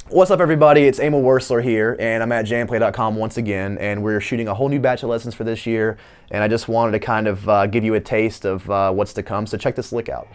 What's up, everybody? It's Emil Werstler here, and I'm at JamPlay.com once again, and we're shooting a whole new batch of lessons for this year, and I just wanted to kind of give you a taste of what's to come, so check this lick out.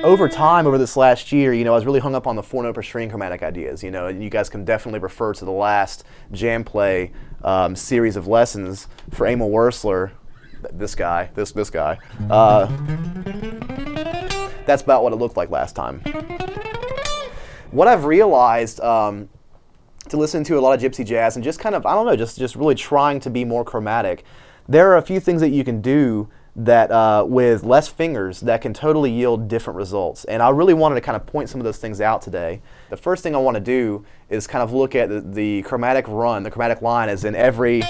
Over time, over this last year, I was really hung up on the 4-note per string chromatic ideas, and you guys can definitely refer to the last JamPlay series of lessons for Emil Werstler. This guy. That's about what it looked like last time. What I've realized to listen to a lot of gypsy jazz and just kind of, I don't know, just really trying to be more chromatic, there are a few things that you can do that with less fingers that can totally yield different results. And I really wanted to kind of point some of those things out today. The first thing I want to do is kind of look at the chromatic run, the chromatic line as in every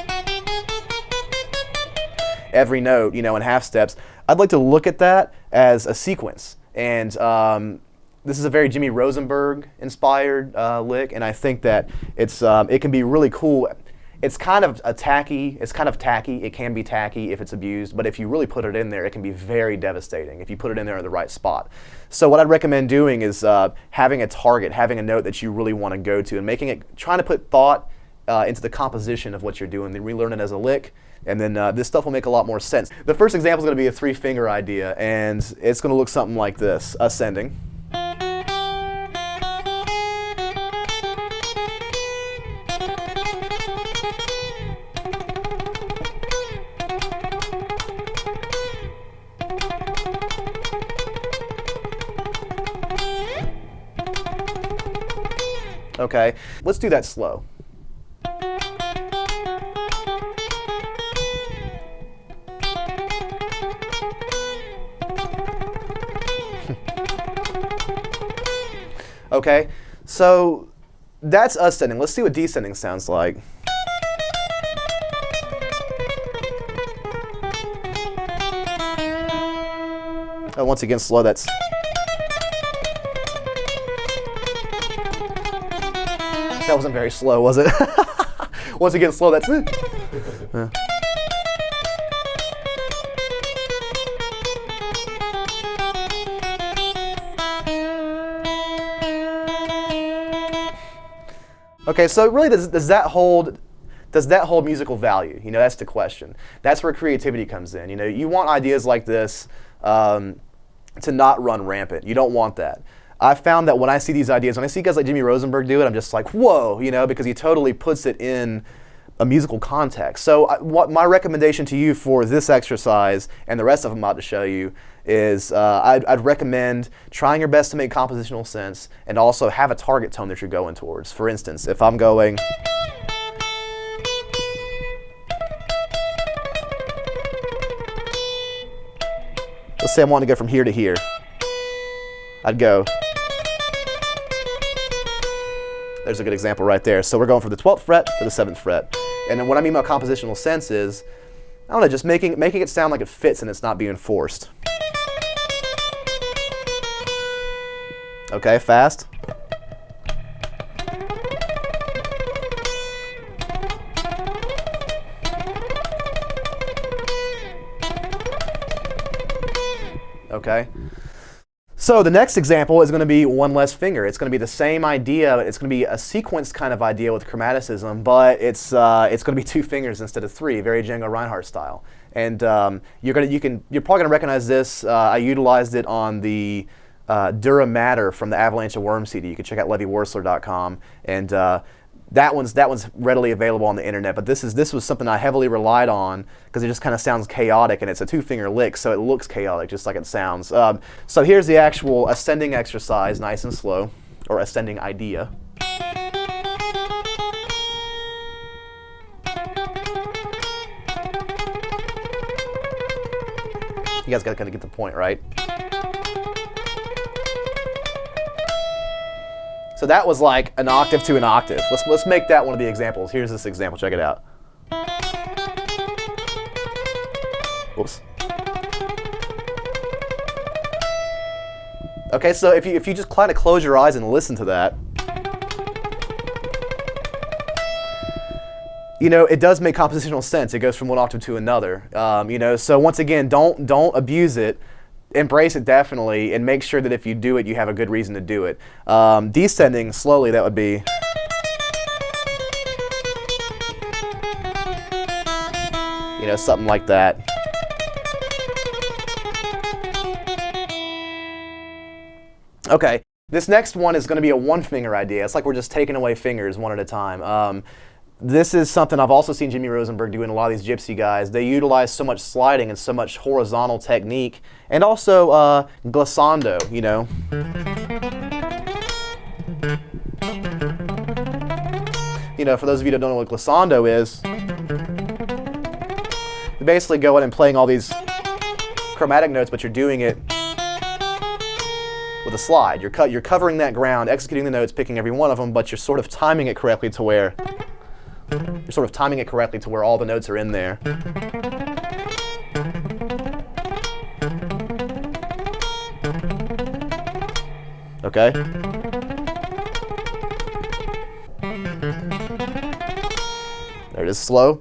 note, in half steps. I'd like to look at that as a sequence. And this is a very Jimmy Rosenberg inspired lick, and I think that it can be really cool. It's kind of tacky. It can be tacky if it's abused, but if you really put it in there, it can be very devastating if you put it in there in the right spot. So what I'd recommend doing is having a target, having a note that you really want to go to, and trying to put thought into the composition of what you're doing, then relearn it as a lick, and then this stuff will make a lot more sense. The first example is going to be a 3-finger idea, and it's going to look something like this: ascending. Okay, let's do that slow. Okay, so that's ascending. Let's see what descending sounds like. Oh, once again, slow. That wasn't very slow, was it? Once again, slow. That's it. Okay, so really, does that hold musical value? That's the question. That's where creativity comes in. You want ideas like this to not run rampant. You don't want that. I found that when I see these ideas, when I see guys like Jimmy Rosenberg do it, I'm just like, whoa, because he totally puts it in a musical context. So what my recommendation to you for this exercise and the rest of them I'm about to show you is I'd recommend trying your best to make compositional sense and also have a target tone that you're going towards. For instance, if I'm going, let's say I want to go from here to here, I'd go. There's a good example right there. So we're going from the 12th fret to the 7th fret. And then what I mean by compositional sense is, I don't know, just making it sound like it fits and it's not being forced. Okay, fast. Okay. So the next example is going to be one less finger. It's going to be the same idea. It's going to be a sequence kind of idea with chromaticism, but it's going to be 2 fingers instead of 3, very Django Reinhardt style. And you're probably going to recognize this. I utilized it on the Dura Matter from the Avalanche of Worm CD. You can check out levywurstler.com, and that one's readily available on the internet. But this was something I heavily relied on because it just kind of sounds chaotic, and it's a 2-finger lick, so it looks chaotic just like it sounds. So here's the actual ascending exercise, nice and slow, or ascending idea. You guys got to kind of get the point, right? So that was like an octave to an octave. Let's make that one of the examples. Here's this example. Check it out. Whoops. Okay, so if you just kind of close your eyes and listen to that, you know, it does make compositional sense. It goes from one octave to another. You know, so once again, don't abuse it. Embrace it definitely, and make sure that if you do it, you have a good reason to do it. Descending slowly, that would be. You know, something like that. Okay, this next one is going to be a one-finger idea. It's like we're just taking away fingers one at a time. This is something I've also seen Jimmy Rosenberg do in a lot of these gypsy guys. They utilize so much sliding and so much horizontal technique, and also glissando, you know. You know, for those of you that don't know what glissando is, you basically go in and playing all these chromatic notes, but you're doing it with a slide. You're covering that ground, executing the notes, picking every one of them, but you're sort of timing it correctly to where all the notes are in there. Okay? There it is, slow.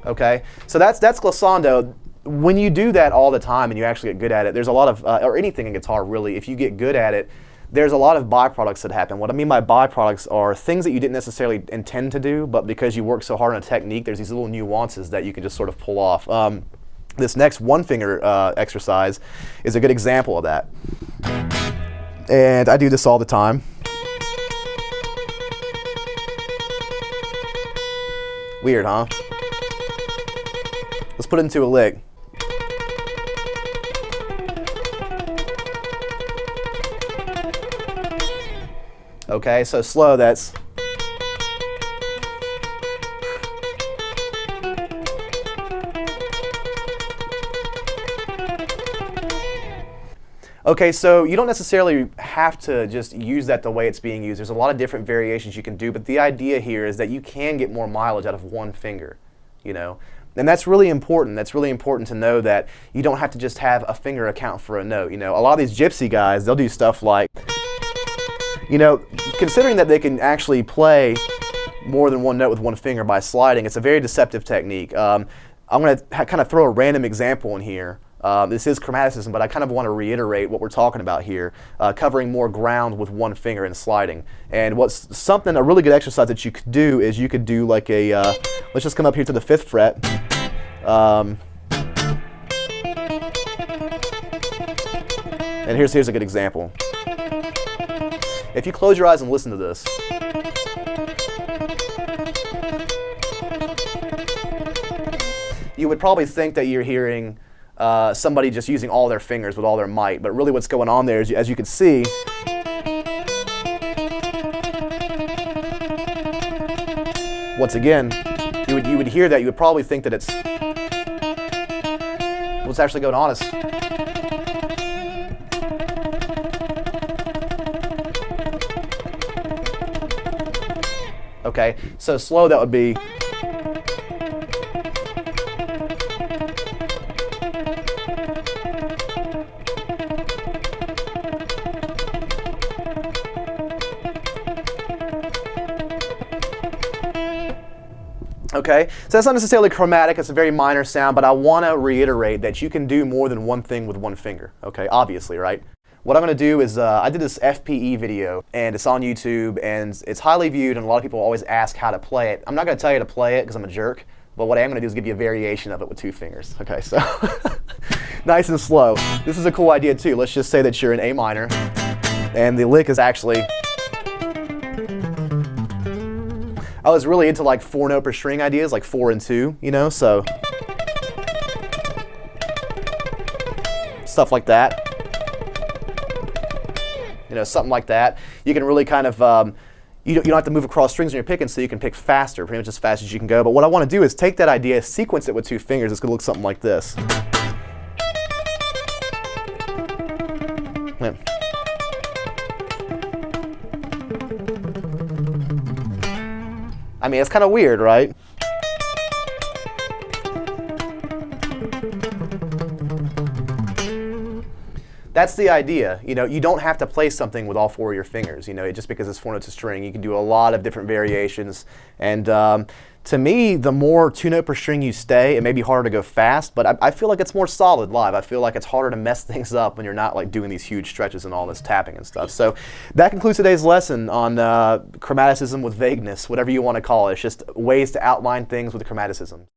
Okay, so that's glissando. When you do that all the time and you actually get good at it, there's a lot of, or anything in guitar really, if you get good at it, there's a lot of byproducts that happen. What I mean by byproducts are things that you didn't necessarily intend to do, but because you work so hard on a technique, there's these little nuances that you can just sort of pull off. This next one-finger exercise is a good example of that. And I do this all the time. Weird, huh? Let's put it into a lick. Okay, so slow, that's. Okay, so you don't necessarily have to just use that the way it's being used. There's a lot of different variations you can do, but the idea here is that you can get more mileage out of one finger, you know. And that's really important. That's really important to know that you don't have to just have a finger account for a note. You know, a lot of these gypsy guys, they'll do stuff like, you know, considering that they can actually play more than one note with one finger by sliding, it's a very deceptive technique. I'm going to kind of throw a random example in here. This is chromaticism, but I kind of want to reiterate what we're talking about here, covering more ground with one finger and sliding. And a really good exercise that you could do is you could do like a, let's just come up here to the 5th fret. And here's a good example. If you close your eyes and listen to this, you would probably think that you're hearing somebody just using all their fingers with all their might, but really what's going on there is, as you can see, once again, you would hear that, you would probably think that what's actually going on is, okay, so slow, that would be. Okay, so that's not necessarily chromatic, it's a very minor sound, but I want to reiterate that you can do more than one thing with one finger, okay, obviously, right? What I'm going to do is, I did this FPE video, and it's on YouTube, and it's highly viewed, and a lot of people always ask how to play it. I'm not going to tell you to play it because I'm a jerk, but what I am going to do is give you a variation of it with 2 fingers, okay, so nice and slow. This is a cool idea too. Let's just say that you're in A minor, and the lick is actually. I was really into like 4-note per string ideas, like 4 and 2, you know, so stuff like that. You know, something like that. You can really kind of, you don't have to move across strings when you're picking, so you can pick faster, pretty much as fast as you can go. But what I want to do is take that idea, sequence it with 2 fingers. It's going to look something like this. Yeah. I mean, it's kind of weird, right? that's the idea. You know, you don't have to play something with all 4 of your fingers. You know, just because it's 4 notes a string, you can do a lot of different variations. And to me, the more 2 note per string you stay, it may be harder to go fast, but I feel like it's more solid live. I feel like it's harder to mess things up when you're not like doing these huge stretches and all this tapping and stuff. So that concludes today's lesson on chromaticism with vagueness, whatever you want to call it. It's just ways to outline things with chromaticism.